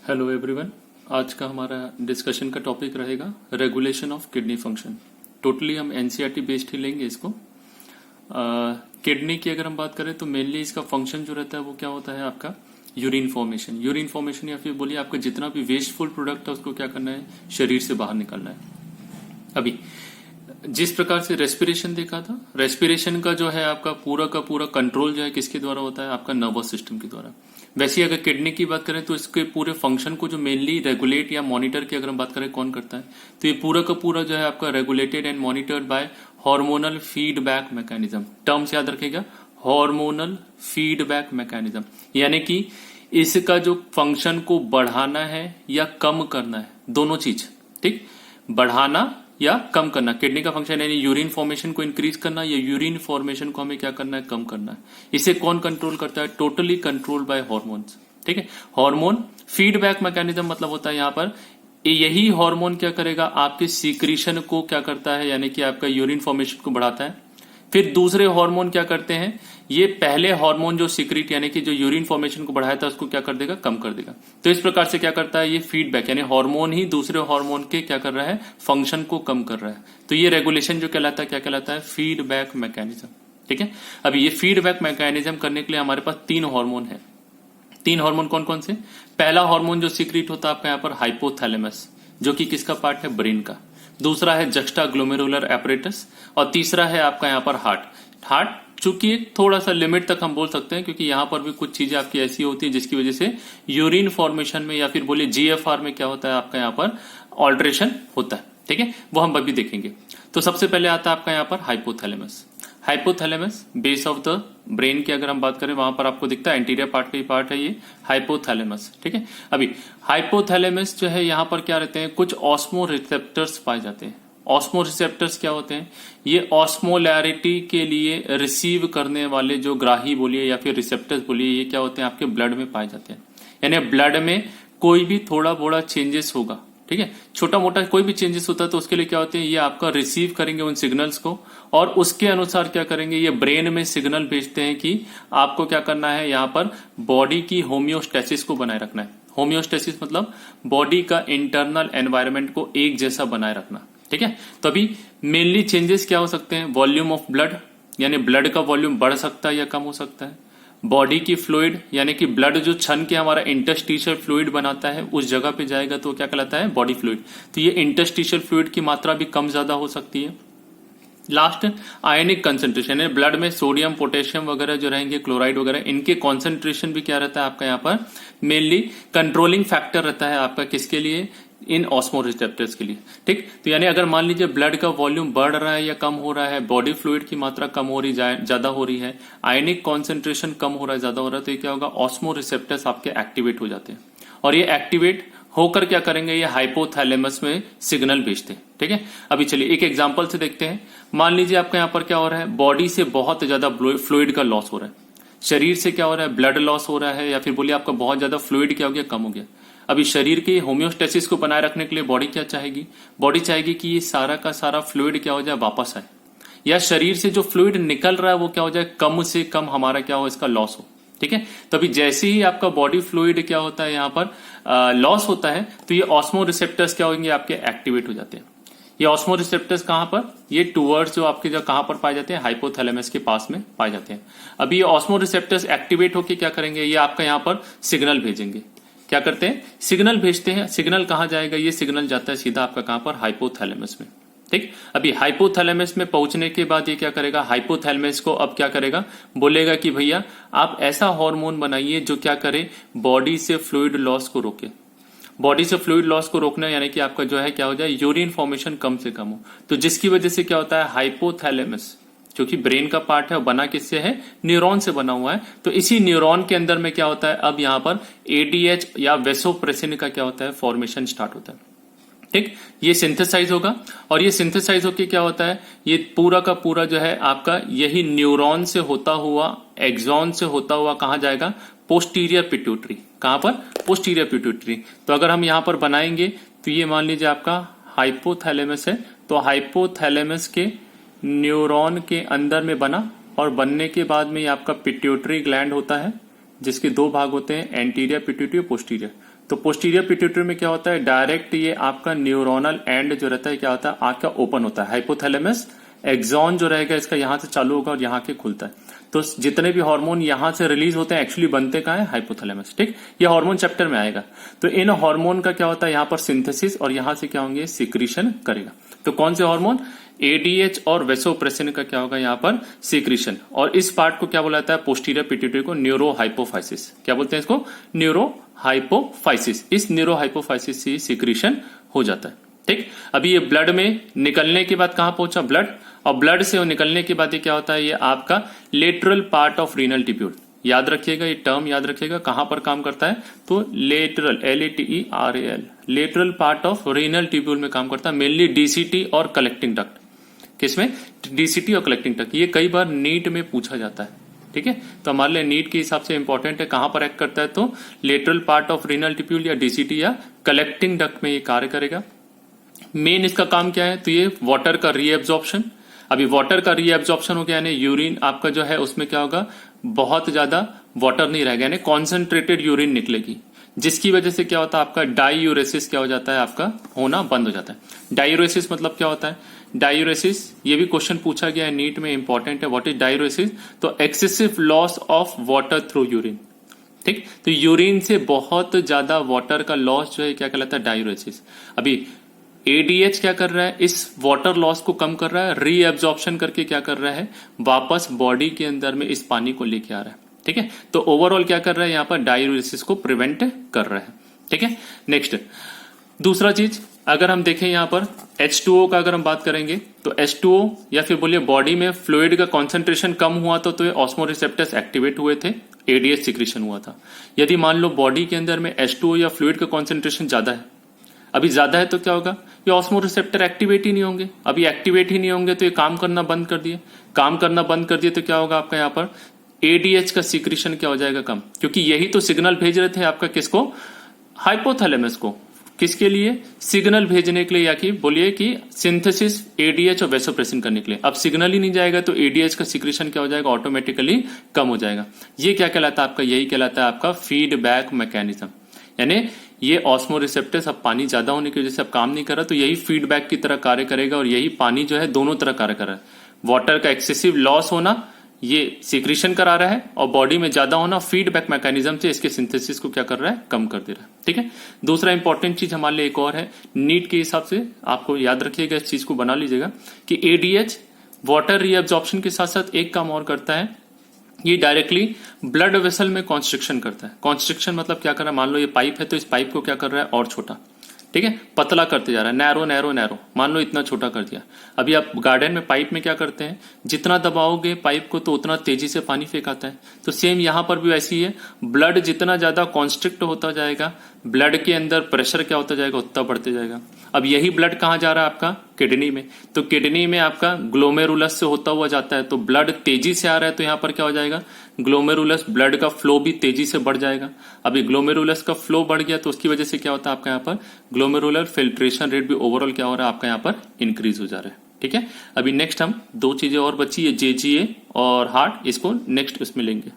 Hello everyone. आज का हमारा डिस्कशन का टॉपिक रहेगा regulation of kidney function. Totally हम एनसीईआरटी बेस्ड ही लेंगे इसको। किडनी की अगर हम बात करें तो मेनली इसका फंक्शन जो रहता है वो क्या होता है, आपका यूरिन फॉर्मेशन या फिर बोलिए आपका जितना भी वेस्टफुल प्रोडक्ट है उसको क्या करना है, शरीर से बाहर निकालना है। अभी जिस प्रकार से रेस्पिरेशन देखा था, रेस्पिरेशन का जो है आपका पूरा कंट्रोल जो है किसके द्वारा होता है, आपका नर्वस सिस्टम के द्वारा। वैसे ही अगर किडनी की बात करें तो इसके पूरे फंक्शन को जो मेनली रेगुलेट या मॉनिटर की अगर हम बात करें कौन करता है, तो ये पूरा का पूरा जो है आपका regulated and monitored by hormonal feedback mechanism. Terms याद रखिएगा, हार्मोनल फीडबैक मैकेनिज्म, यानी कि इसका जो फंक्शन को बढ़ाना है या कम करना है, दोनों चीज, ठीक, बढ़ाना या कम करना। किडनी का फंक्शन यानी यूरिन फॉर्मेशन को इंक्रीज करना या यूरिन फॉर्मेशन को हमें क्या करना है, कम करना है। इसे कौन कंट्रोल करता है, टोटली कंट्रोल बाय हार्मोन्स, ठीक है। हार्मोन फीडबैक मैकेनिज्म मतलब होता है यहाँ पर यही हार्मोन क्या करेगा, आपके सीक्रेशन को क्या करता है, यानी कि आपका यूरिन फॉर्मेशन को बढ़ाता है। फिर दूसरे हार्मोन क्या करते हैं, ये पहले हार्मोन जो सीक्रेट यानी कि जो यूरिन फॉर्मेशन को बढ़ाया था उसको क्या कर देगा, कम कर देगा। तो इस प्रकार से क्या करता है, ये फीडबैक यानी हार्मोन ही दूसरे हार्मोन के क्या कर रहा है, फंक्शन को कम कर रहा है। तो ये रेगुलेशन जो कहलाता है क्या कहलाता है, फीडबैक मैकेनिज्म, ठीक है। अब ये फीडबैक मैकेनिज्म करने के लिए हमारे पास तीन हार्मोन है। तीन हार्मोन कौन कौन से, पहला हार्मोन जो सीक्रेट होता है आपका यहाँ पर हाइपोथैलेमस, जो कि किसका पार्ट है, ब्रेन का। दूसरा है जस्टा ग्लोमेरुलर एपरेटस और तीसरा है आपका यहाँ पर हार्ट। चूंकि एक थोड़ा सा लिमिट तक हम बोल सकते हैं, क्योंकि यहां पर भी कुछ चीजें आपकी ऐसी होती है जिसकी वजह से यूरिन फॉर्मेशन में या फिर बोलिए जीएफआर में क्या होता है, आपका यहाँ पर ऑल्ट्रेशन होता है, ठीक है, वो हम अभी देखेंगे। तो सबसे पहले आता है आपका यहाँ पर hypothalamus base of the brain की अगर हम बात करें, वहां पर आपको दिखता है एंटीरियर पार्ट का ही पार्ट है ये हाइपोथैलेमस, ठीक है। अभी हाइपोथैलेमस जो है यहाँ पर क्या रहते हैं, कुछ ऑस्मो रिसेप्टर्स पाए जाते हैं। ऑस्मो रिसेप्टर्स क्या होते हैं, ये ऑस्मोलैरिटी के लिए रिसीव करने वाले जो ग्राही बोलिए या फिर रिसेप्टर्स बोलिए, ये क्या होते हैं, आपके ब्लड में पाए जाते हैं। यानी ब्लड में कोई भी थोड़ा बड़ा चेंजेस होगा, ठीक है, छोटा मोटा कोई भी चेंजेस होता है तो उसके लिए क्या होते हैं, ये आपका रिसीव करेंगे उन सिग्नल्स को और उसके अनुसार क्या करेंगे, ये ब्रेन में सिग्नल भेजते हैं कि आपको क्या करना है, यहाँ पर बॉडी की होम्योस्टेसिस को बनाए रखना है। होम्योस्टेसिस मतलब बॉडी का इंटरनल एनवायरनमेंट को एक जैसा बनाए रखना, ठीक है। तो अभी मेनली चेंजेस क्या हो सकते हैं, वॉल्यूम ऑफ ब्लड यानी ब्लड का वॉल्यूम बढ़ सकता है या कम हो सकता है। बॉडी की फ्लूइड यानी कि ब्लड जो छन के हमारा इंटरस्टिशियल फ्लूइड बनाता है उस जगह पे जाएगा तो क्या कहलाता है, बॉडी फ्लूइड। तो ये इंटरस्टिशियल फ्लूइड की मात्रा भी कम ज्यादा हो सकती है। लास्ट आयनिक कंसेंट्रेशन है, ब्लड में सोडियम पोटेशियम वगैरह जो रहेंगे, क्लोराइड वगैरह, इनके कॉन्सेंट्रेशन भी क्या रहता है आपका यहाँ पर मेनली कंट्रोलिंग फैक्टर रहता है आपका किसके लिए, इन ऑस्मो रिसेप्टर्स के लिए, ठीक। तो यानी अगर मान लीजिए ब्लड का वॉल्यूम बढ़ रहा है या कम हो रहा है, बॉडी फ्लूइड की मात्रा कम हो रही ज्यादा हो रही है, आयनिक कॉन्सेंट्रेशन कम हो रहा है ज्यादा हो रहा है, तो ये क्या होगा, ऑस्मो रिसेप्टर्स आपके एक्टिवेट हो जाते हैं और ये एक्टिवेट होकर क्या करेंगे, ये हाइपोथैलेमस में सिग्नल भेजते हैं, ठीक है। अभी चलिए एक एग्जांपल से देखते हैं। मान लीजिए आपका यहाँ पर क्या हो रहा है, बॉडी से बहुत ज्यादा फ्लूइड का लॉस हो रहा है, शरीर से क्या हो रहा है, ब्लड लॉस हो रहा है या फिर बोलिए आपका बहुत ज्यादा फ्लूइड क्या हो गया, कम हो गया। अभी शरीर के होम्योस्टेसिस को बनाए रखने के लिए बॉडी क्या चाहेगी, बॉडी चाहेगी कि ये सारा का सारा फ्लूइड क्या हो जाए, वापस आए, या शरीर से जो फ्लूइड निकल रहा है वो क्या हो जाए, कम से कम हमारा क्या हो, इसका लॉस हो, ठीक है। तो अभी जैसे ही आपका बॉडी फ्लूइड क्या होता है यहाँ पर लॉस होता है तो ये ऑस्मो रिसेप्टर्स क्या होंगे, आपके एक्टिवेट हो जाते हैं। ये ऑस्मो रिसेप्टर्स कहां पर, ये टूवर्ड्स जो आपके जो कहां पर पाए जाते हैं, हाइपोथैलेमस के पास में पाए जाते हैं। अभी ये ऑस्मो रिसेप्टर्स एक्टिवेट होकर क्या करेंगे, ये आपका यहाँ पर सिग्नल भेजेंगे। क्या करते हैं, सिग्नल भेजते हैं। सिग्नल कहां जाएगा, ये सिग्नल जाता है सीधा आपका कहां पर, हाइपोथैलेमस में, ठीक। अभी हाइपोथैलेमस में पहुंचने के बाद ये क्या करेगा, हाइपोथैलेमस को अब क्या करेगा, बोलेगा कि भैया आप ऐसा हार्मोन बनाइए जो क्या करे, बॉडी से फ्लूइड लॉस को रोके। बॉडी से फ्लूइड लॉस को रोकना यानी कि आपका जो है क्या हो जाए, यूरिन फॉर्मेशन कम से कम हो। तो जिसकी वजह से क्या होता है, हाइपोथैलेमस जो कि ब्रेन का पार्ट है, बना किससे है, न्यूरॉन से बना हुआ है। तो इसी न्यूरॉन के अंदर में क्या होता है, अब यहाँ पर एडीएच या वेसोप्रेसिन का क्या होता है, फॉर्मेशन स्टार्ट होता है, ठीक। ये सिंथेसाइज होगा और ये सिंथेसाइज होकर क्या होता है, ये पूरा का पूरा जो है आपका यही न्यूरॉन से होता हुआ, एक्सॉन से होता हुआ कहां जाएगा, पोस्टीरियर पिट्यूटरी। कहां पर, पोस्टीरियर पिट्यूटरी। तो अगर हम यहां पर बनाएंगे तो ये मान लीजिए आपका हाइपोथैलेमस है, तो हाइपोथैलेमस के न्यूरॉन के अंदर में बना और बनने के बाद में ये आपका पिट्यूटरी ग्लैंड होता है, जिसके दो भाग होते हैं, एंटीरियर पिट्यूटरी और पोस्टीरियर। तो पोस्टीरियर पिट्यूटरी में क्या होता है, डायरेक्ट ये आपका न्यूरोनल एंड जो रहता है क्या होता है, आंख का ओपन होता है। हाइपोथैलेमस एक्सॉन जो रहेगा इसका यहां से चालू होगा और यहां के खुलता है। तो जितने भी हार्मोन यहां से रिलीज होते हैं एक्चुअली बनते कहां है, हाइपोथैलेमस। ठीक, ये हार्मोन चैप्टर में आएगा। तो इन हार्मोन का क्या होता है, यहां पर सिंथेसिस और यहां से क्या होंगे, सिक्रीशन करेगा। तो कौन से हार्मोन, एडीएच और वेसोप्रेसिन का क्या होगा यहाँ पर, सिक्रीशन। और इस पार्ट को क्या बोला जाता है, पोस्टीरियर पिट्यूटरी को न्यूरोहाइपोफाइसिस। क्या बोलते हैं इसको, न्यूरोहाइपोफाइसिस। इस न्यूरोहाइपोफाइसिस से सिक्रीशन हो जाता है। ठीक, अभी ये ब्लड में निकलने के बाद कहां पहुंचा, ब्लड, और ब्लड से निकलने के बाद ये क्या होता है, ये आपका lateral part of renal tubule. याद रखिएगा, ये टर्म याद रखिएगा, कहां पर काम करता है, तो lateral, LATERAL, lateral part of renal tubule में काम करता है, मेनली डीसीटी और कलेक्टिंग डक्ट। किसमें, डीसीटी और कलेक्टिंग डक्ट। ये कई बार नीट में पूछा जाता है। ठीक है, तो हमारे लिए नीट के हिसाब से इंपॉर्टेंट है, कहां पर एक्ट करता है, तो lateral part of renal tubule या डीसीटी या कलेक्टिंग डक्ट में ये कार्य करेगा। मेन इसका काम क्या है, तो ये वाटर का रीएब्जॉर्प्शन। अभी वाटर का रीएब्जॉर्प्शन हो गया, यानी यूरिन आपका जो है उसमें क्या होगा, बहुत ज्यादा वाटर नहीं रहेगा, यानी कॉन्सेंट्रेटेड यूरिन निकलेगी, जिसकी वजह से क्या होता है, आपका डायूरेसिस क्या हो जाता है, आपका होना बंद हो जाता है। डायूरेसिस मतलब क्या होता है, डायूरेसिस ये भी क्वेश्चन पूछा गया है नीट में, इंपॉर्टेंट है। व्हाट इज डायूरेसिस, तो excessive loss of water through urine. ठीक, तो यूरिन से बहुत ज्यादा वाटर का लॉस जो है क्या कहलाता है, डायूरेसिस। अभी एडीएच क्या कर रहा है, इस वाटर लॉस को कम कर रहा है, रीएब्जॉर्प्शन करके क्या कर रहा है, वापस बॉडी के अंदर में इस पानी को लेके आ रहा है। ठीक है, तो ओवरऑल क्या कर रहा है, यहां पर डायूरेसिस को प्रिवेंट कर रहा है। ठीक है, नेक्स्ट दूसरा चीज अगर हम देखें यहां पर H2O का अगर हम बात करेंगे, तो H2O या फिर बोलिए बॉडी में फ्लूइड का कॉन्सेंट्रेशन कम हुआ तो ये ऑस्मोरिसेप्टर्स एक्टिवेट हुए थे, एडीएच सिक्रीशन हुआ था। यदि मान लो बॉडी के अंदर में H2O या फ्लूइड का कॉन्सेंट्रेशन ज्यादा है, अभी ज्यादा है, तो क्या होगा, ये ऑस्मोरिसेप्टर एक्टिवेट ही नहीं होंगे। अभी एक्टिवेट ही नहीं होंगे तो ये काम करना बंद कर दिए, काम करना बंद कर दिए तो क्या होगा, आपका यहाँ पर एडीएच का सिक्रीशन क्या हो जाएगा, कम, क्योंकि यही तो सिग्नल भेज रहे थे आपका किसको, हाइपोथैलेमस को, किसके लिए, सिग्नल भेजने के लिए, या कि बोलिए कि सिंथेसिस एडीएच और वेसोप्रेसिन करने के लिए। अब सिग्नल ही नहीं जाएगा तो एडीएच का सिक्रीशन क्या हो जाएगा, ऑटोमेटिकली कम हो जाएगा। ये क्या कहलाता है आपका, यही कहलाता है आपका फीडबैक मैकेनिज्म। यानी ये ऑस्मोरिसेप्टर्स अब पानी ज्यादा होने की वजह से अब काम नहीं कर रहा, तो यही फीडबैक की तरह कार्य करेगा, और यही पानी जो है दोनों तरह कार्य कर रहा है। वाटर का एक्सेसिव लॉस होना ये सिक्रीशन करा रहा है, और बॉडी में ज्यादा होना फीडबैक मैकेनिज्म से इसके सिंथेसिस को क्या कर रहा है, कम कर दे रहा है। ठीक है, दूसरा इंपॉर्टेंट चीज हमारे लिए एक और है, नीट के हिसाब से आपको याद रखिएगा, इस चीज को बना लीजिएगा कि एडीएच वाटर रीअब्जॉर्प्शन के साथ साथ एक काम और करता है, ये डायरेक्टली ब्लड वेसल में कॉन्स्ट्रिक्शन करता है। कॉन्स्ट्रिक्शन मतलब क्या कर रहा है, मान लो ये पाइप है तो इस पाइप को क्या कर रहा है, और छोटा, ठीक है, पतला करते जा रहा है, नैरो नैरो नैरो, मान लो इतना छोटा कर दिया। अभी आप गार्डन में पाइप में क्या करते हैं, जितना दबाओगे पाइप को तो उतना तेजी से पानी फेंक आता है। तो सेम यहां पर भी वैसी है, ब्लड जितना ज्यादा कॉन्स्ट्रिक्ट होता जाएगा, ब्लड के अंदर प्रेशर क्या होता जाएगा, उतना बढ़ते जाएगा। अब यही ब्लड कहां जा रहा है, आपका किडनी में, तो किडनी में आपका ग्लोमेरुलस से होता हुआ जाता है, तो ब्लड तेजी से आ रहा है तो यहां पर क्या हो जाएगा, ग्लोमेरुलस ब्लड का फ्लो भी तेजी से बढ़ जाएगा। अभी ग्लोमेरुलस का फ्लो बढ़ गया तो उसकी वजह से क्या होता है, आपका यहाँ पर ग्लोमेरुलर फिल्ट्रेशन रेट भी ओवरऑल क्या हो रहा है, आपका यहाँ पर इंक्रीज हो जा रहा है। ठीक है, अभी नेक्स्ट हम दो चीजें और बची है, जेजीए और हार्ट, इसको नेक्स्ट उसमें लेंगे।